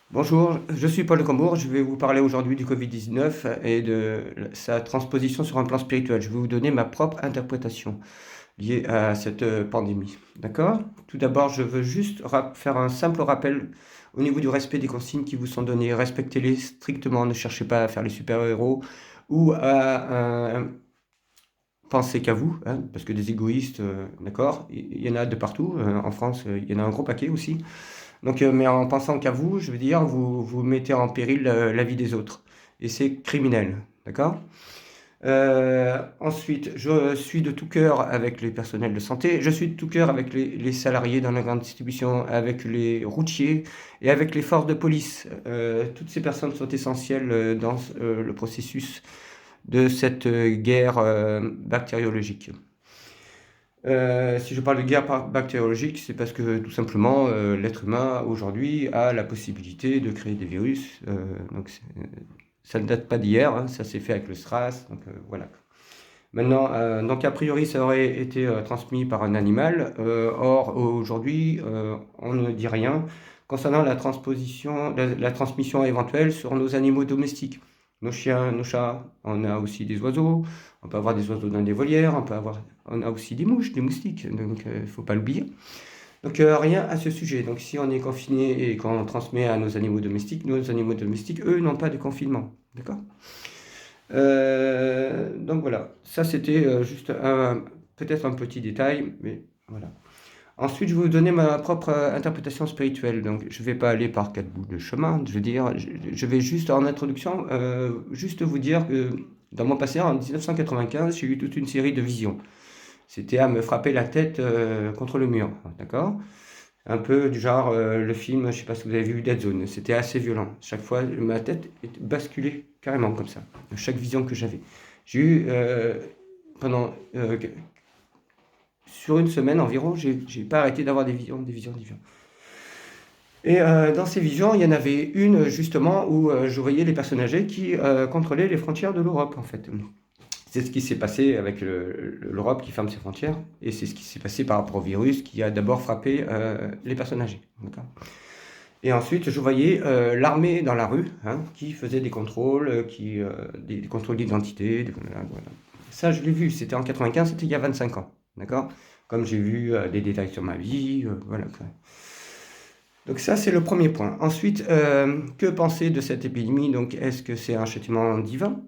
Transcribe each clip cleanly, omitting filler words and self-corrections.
Bonjour, je suis Paul Cambourg. Je vais vous parler aujourd'hui du Covid-19 et de sa transposition sur un plan spirituel. Je vais vous donner ma propre interprétation liée à cette pandémie. D'accord? Tout d'abord, je veux juste faire un simple rappel au niveau du respect des consignes qui vous sont données. Respectez-les strictement. Ne cherchez pas à faire les super-héros ou à penser qu'à vous, hein, parce que des égoïstes, d'accord? Il y en a de partout. En France, il y en a un gros paquet aussi. Donc, mais en pensant qu'à vous, je veux dire, vous mettez en péril la vie des autres. Et c'est criminel, d'accord? Ensuite, je suis de tout cœur avec les personnels de santé, je suis de tout cœur avec les salariés dans la grande distribution, avec les routiers et avec les forces de police. Toutes ces personnes sont essentielles dans le processus de cette guerre bactériologique. Si je parle de guerre bactériologique, c'est parce que tout simplement l'être humain aujourd'hui a la possibilité de créer des virus. Ça ne date pas d'hier, hein, ça s'est fait avec le SRAS. Donc voilà. Maintenant, donc a priori, ça aurait été transmis par un animal. Or, aujourd'hui, on ne dit rien concernant la transmission éventuelle sur nos animaux domestiques. Nos chiens, nos chats, on a aussi des oiseaux. On peut avoir des oiseaux dans des volières. On a aussi des mouches, des moustiques. Donc, il ne faut pas l'oublier. Donc, rien à ce sujet. Donc, si on est confiné et qu'on transmet à nos animaux domestiques, eux, n'ont pas de confinement. D'accord? Donc voilà, ça c'était juste peut-être un petit détail, mais voilà. Ensuite, je vais vous donner ma propre interprétation spirituelle. Donc, je ne vais pas aller par quatre bouts de chemin. Je veux dire, je vais juste en introduction, juste vous dire que dans mon passé, en 1995, j'ai eu toute une série de visions. C'était à me frapper la tête contre le mur, d'accord? Un peu du genre le film, je ne sais pas si vous avez vu Dead Zone. C'était assez violent. Chaque fois, ma tête basculait carrément comme ça. Chaque vision que j'avais. J'ai eu pendant sur une semaine environ, j'ai pas arrêté d'avoir des visions, des visions, des visions. Et dans ces visions, il y en avait une justement où je voyais les personnes âgées qui contrôlaient les frontières de l'Europe en fait. C'est ce qui s'est passé avec l'Europe qui ferme ses frontières, et c'est ce qui s'est passé par rapport au virus qui a d'abord frappé les personnes âgées. Et ensuite, je voyais l'armée dans la rue, hein, qui faisait des contrôles, des contrôles d'identité. Voilà, voilà. Ça, je l'ai vu, c'était en 95, c'était il y a 25 ans. D'accord? Comme j'ai vu des détails sur ma vie, voilà. Donc ça, c'est le premier point. Ensuite, que penser de cette épidémie? Donc, est-ce que c'est un châtiment divin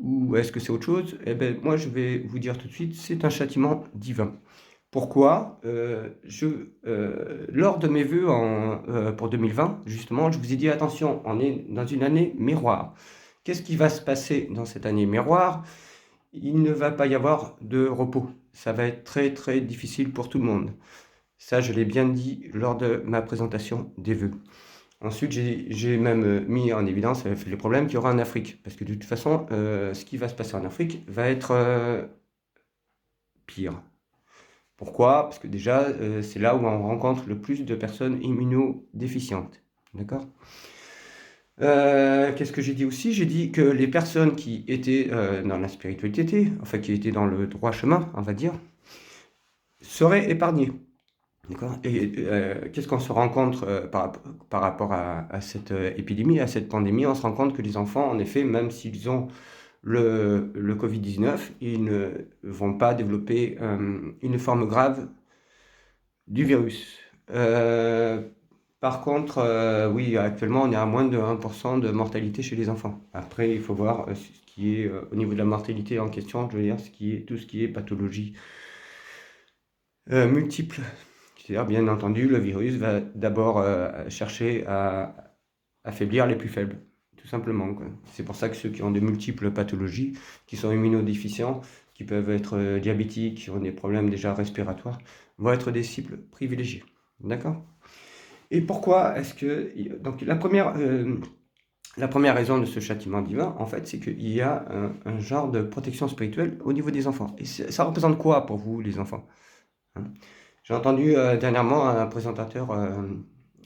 ou est-ce que c'est autre chose? Eh bien, moi, je vais vous dire tout de suite, c'est un châtiment divin. Pourquoi? Lors de mes vœux pour 2020, justement, je vous ai dit, attention, on est dans une année miroir. Qu'est-ce qui va se passer dans cette année miroir? Il ne va pas y avoir de repos. Ça va être très, très difficile pour tout le monde. Ça, je l'ai bien dit lors de ma présentation des vœux. Ensuite, j'ai même mis en évidence les problèmes qu'il y aura en Afrique. Parce que de toute façon, ce qui va se passer en Afrique va être pire. Pourquoi? Parce que déjà, c'est là où on rencontre le plus de personnes immunodéficientes. D'accord? Qu'est-ce que j'ai dit aussi? J'ai dit que les personnes qui étaient dans la spiritualité, enfin qui étaient dans le droit chemin, on va dire, seraient épargnées. D'accord? Et qu'est-ce qu'on se rend compte par rapport à cette épidémie, à cette pandémie? On se rend compte que les enfants, en effet, même s'ils ont le Covid-19, ils ne vont pas développer une forme grave du virus. Par contre, oui, actuellement, on est à moins de 1% de mortalité chez les enfants. Après, il faut voir ce qui est au niveau de la mortalité en question, je veux dire, tout ce qui est pathologie multiple. C'est-à-dire, bien entendu, le virus va d'abord chercher à affaiblir les plus faibles, tout simplement, quoi. C'est pour ça que ceux qui ont de multiples pathologies, qui sont immunodéficients, qui peuvent être diabétiques, qui ont des problèmes déjà respiratoires, vont être des cibles privilégiées. D'accord? Et pourquoi est-ce que... Donc la première raison de ce châtiment divin, en fait, c'est qu'il y a un genre de protection spirituelle au niveau des enfants. Et ça représente quoi pour vous, les enfants? Hein? J'ai entendu dernièrement un présentateur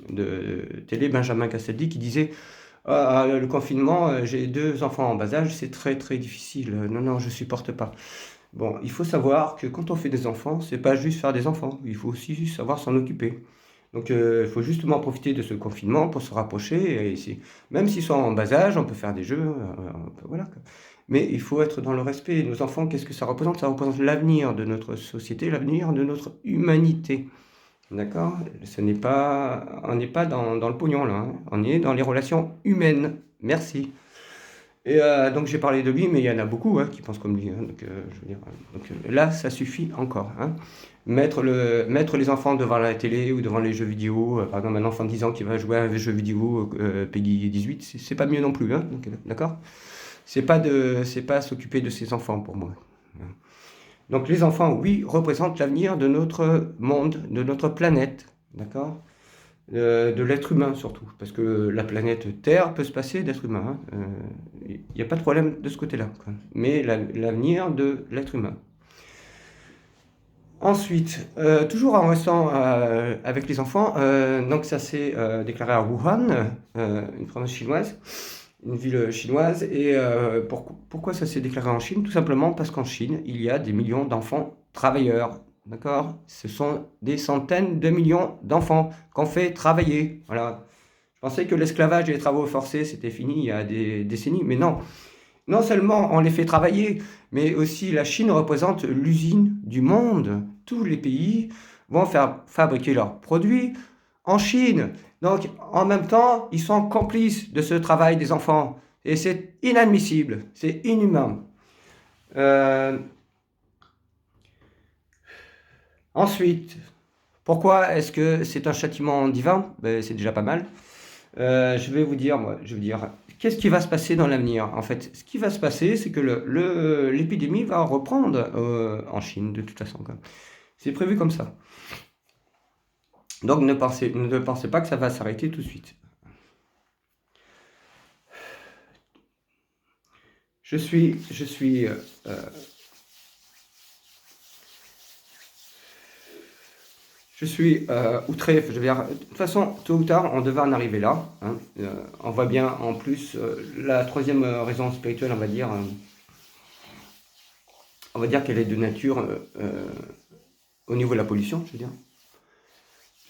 de télé, Benjamin Castaldi, qui disait le confinement, j'ai deux enfants en bas âge, c'est très très difficile. Non, non, je supporte pas. Bon, il faut savoir que quand on fait des enfants, c'est pas juste faire des enfants, il faut aussi savoir s'en occuper. Donc, il faut justement profiter de ce confinement pour se rapprocher. Même s'ils sont en bas âge, on peut faire des jeux, voilà, quoi. Mais il faut être dans le respect. Nos enfants, qu'est-ce que ça représente? Ça représente l'avenir de notre société, l'avenir de notre humanité. D'accord? On n'est pas dans le pognon là, hein. On est dans les relations humaines. Merci. Et donc j'ai parlé de lui, mais il y en a beaucoup, hein, qui pensent comme lui, hein. Donc, je veux dire, là, ça suffit encore, hein. Mettre les enfants devant la télé ou devant les jeux vidéo, par exemple un enfant de 10 ans qui va jouer à un jeu vidéo Peggy 18, c'est pas mieux non plus, hein. Donc, d'accord? C'est pas s'occuper de ses enfants pour moi. Donc les enfants, oui, représentent l'avenir de notre monde, de notre planète, d'accord? De l'être humain surtout, parce que la planète Terre peut se passer d'être humain, hein. Il n'y a pas de problème de ce côté-là, quoi. Mais l'avenir de l'être humain. Ensuite, toujours en restant avec les enfants, donc ça s'est déclaré à Wuhan, une province chinoise, une ville chinoise. Et pourquoi ça s'est déclaré en Chine? Tout simplement parce qu'en Chine, il y a des millions d'enfants travailleurs. D'accord? Ce sont des centaines de millions d'enfants qu'on fait travailler. Voilà. Je pensais que l'esclavage et les travaux forcés, c'était fini il y a des décennies, mais non. Non seulement on les fait travailler, mais aussi la Chine représente l'usine du monde. Tous les pays vont faire fabriquer leurs produits en Chine. Donc, en même temps, ils sont complices de ce travail des enfants. Et c'est inadmissible, c'est inhumain. Euh, Ensuite, pourquoi est-ce que c'est un châtiment divin? Ben, c'est déjà pas mal. Je vais vous dire, moi, je vais vous dire, qu'est-ce qui va se passer dans l'avenir? En fait, ce qui va se passer, c'est que l'épidémie va reprendre en Chine, de toute façon, quoi. C'est prévu comme ça. Donc ne pensez pas que ça va s'arrêter tout de suite. Je suis, je suis, je suis outré. Je veux dire, de toute façon, tôt ou tard, on devait en arriver là, hein. On voit bien, en plus, la troisième raison spirituelle, on va dire qu'elle est de nature au niveau de la pollution, je veux dire.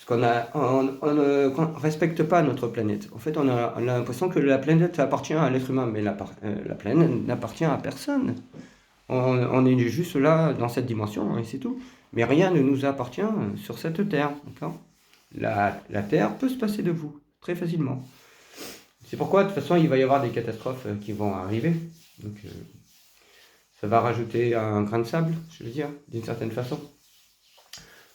Parce on ne respecte pas notre planète. En fait, on a l'impression que la planète appartient à l'être humain, mais la planète n'appartient à personne. On est juste là, dans cette dimension, et c'est tout. Mais rien ne nous appartient sur cette terre, d'accord? La terre peut se passer de vous, très facilement. C'est pourquoi, de toute façon, il va y avoir des catastrophes qui vont arriver. Donc, ça va rajouter un grain de sable, je veux dire, d'une certaine façon.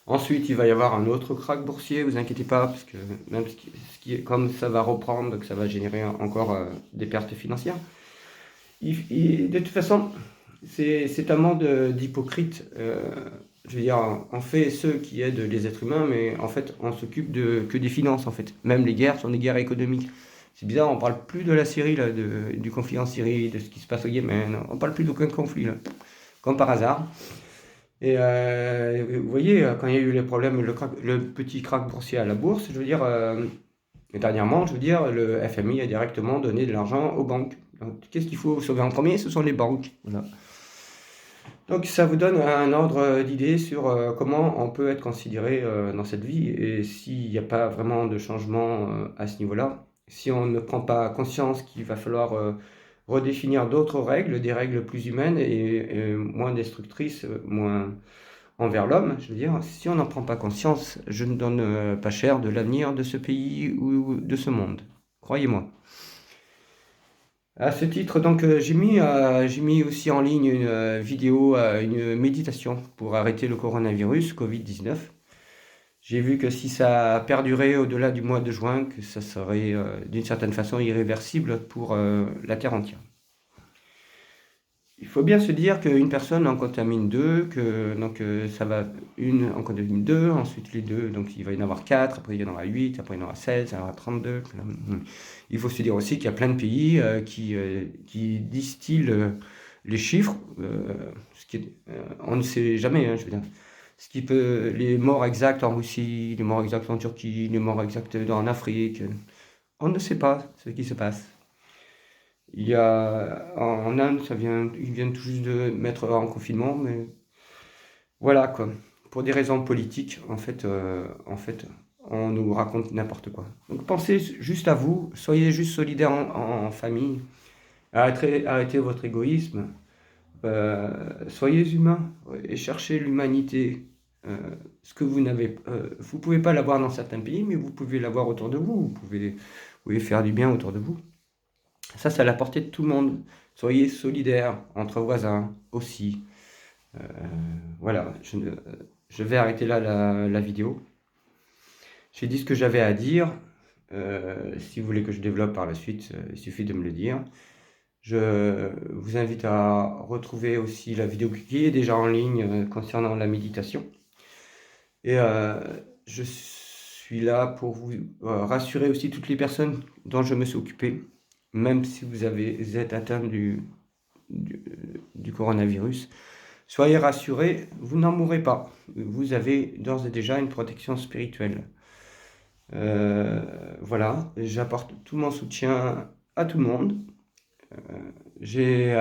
Ensuite, il va y avoir un autre krach boursier, vous inquiétez pas, parce que même comme ça va reprendre, donc ça va générer encore des pertes financières. De toute façon, c'est un monde d'hypocrites. Je veux dire, on fait ceux qui aident les êtres humains, mais en fait, on s'occupe que des finances, en fait. Même les guerres sont des guerres économiques. C'est bizarre, on parle plus de la Syrie, là, du conflit en Syrie, de ce qui se passe au Yémen. On parle plus d'aucun conflit, là, comme par hasard. Et vous voyez, quand il y a eu les problèmes, le petit krach boursier à la bourse, je veux dire, dernièrement, je veux dire, le FMI a directement donné de l'argent aux banques. Qu'est-ce qu'il faut sauver en premier? Ce sont les banques. Voilà. Donc ça vous donne un ordre d'idée sur comment on peut être considéré dans cette vie et s'il n'y a pas vraiment de changement à ce niveau-là. Si on ne prend pas conscience qu'il va falloir redéfinir d'autres règles, des règles plus humaines et moins destructrices, moins envers l'homme, je veux dire, si on n'en prend pas conscience, je ne donne pas cher de l'avenir de ce pays ou de ce monde. Croyez-moi. À ce titre, donc, j'ai mis aussi en ligne une vidéo, une méditation pour arrêter le coronavirus Covid-19. J'ai vu que si ça perdurait au-delà du mois de juin, que ça serait d'une certaine façon irréversible pour la Terre entière. Il faut bien se dire qu'une personne en contamine deux, donc ça va, une en contamine deux, ensuite les deux, donc il va y en avoir quatre, après il y en aura 8, après il y en aura 16, il y en aura 32. Il faut se dire aussi qu'il y a plein de pays qui distillent les chiffres, on ne sait jamais, hein, je veux dire. Les morts exacts en Russie, les morts exacts en Turquie, les morts exacts en Afrique, on ne sait pas ce qui se passe. Il y a en Inde, ils viennent tout juste de mettre en confinement, mais voilà quoi. Pour des raisons politiques, en fait, on nous raconte n'importe quoi. Donc pensez juste à vous, soyez juste solidaires en famille, arrêtez votre égoïsme, soyez humains et cherchez l'humanité. Ce que vous pouvez pas l'avoir dans certains pays, mais vous pouvez l'avoir autour de vous. Vous pouvez faire du bien autour de vous. Ça, c'est à la portée de tout le monde. Soyez solidaires entre voisins aussi. Euh, voilà, je vais arrêter là la vidéo. J'ai dit ce que j'avais à dire. Si vous voulez que je développe par la suite, il suffit de me le dire. Je vous invite à retrouver aussi la vidéo qui est déjà en ligne concernant la méditation. Et je suis là pour vous rassurer aussi toutes les personnes dont je me suis occupé, même si vous êtes atteint du, du coronavirus. Soyez rassurés, vous n'en mourrez pas. Vous avez d'ores et déjà une protection spirituelle. Voilà, j'apporte tout mon soutien à tout le monde. J'ai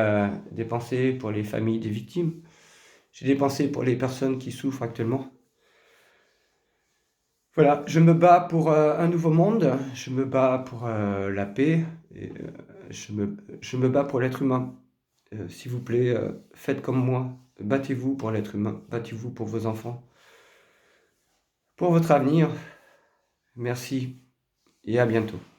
des pensées pour les familles des victimes. J'ai des pensées pour les personnes qui souffrent actuellement. Voilà, je me bats pour un nouveau monde, je me bats pour la paix, et, je me bats pour l'être humain. S'il vous plaît, faites comme moi, battez-vous pour l'être humain, battez-vous pour vos enfants, pour votre avenir. Merci et à bientôt.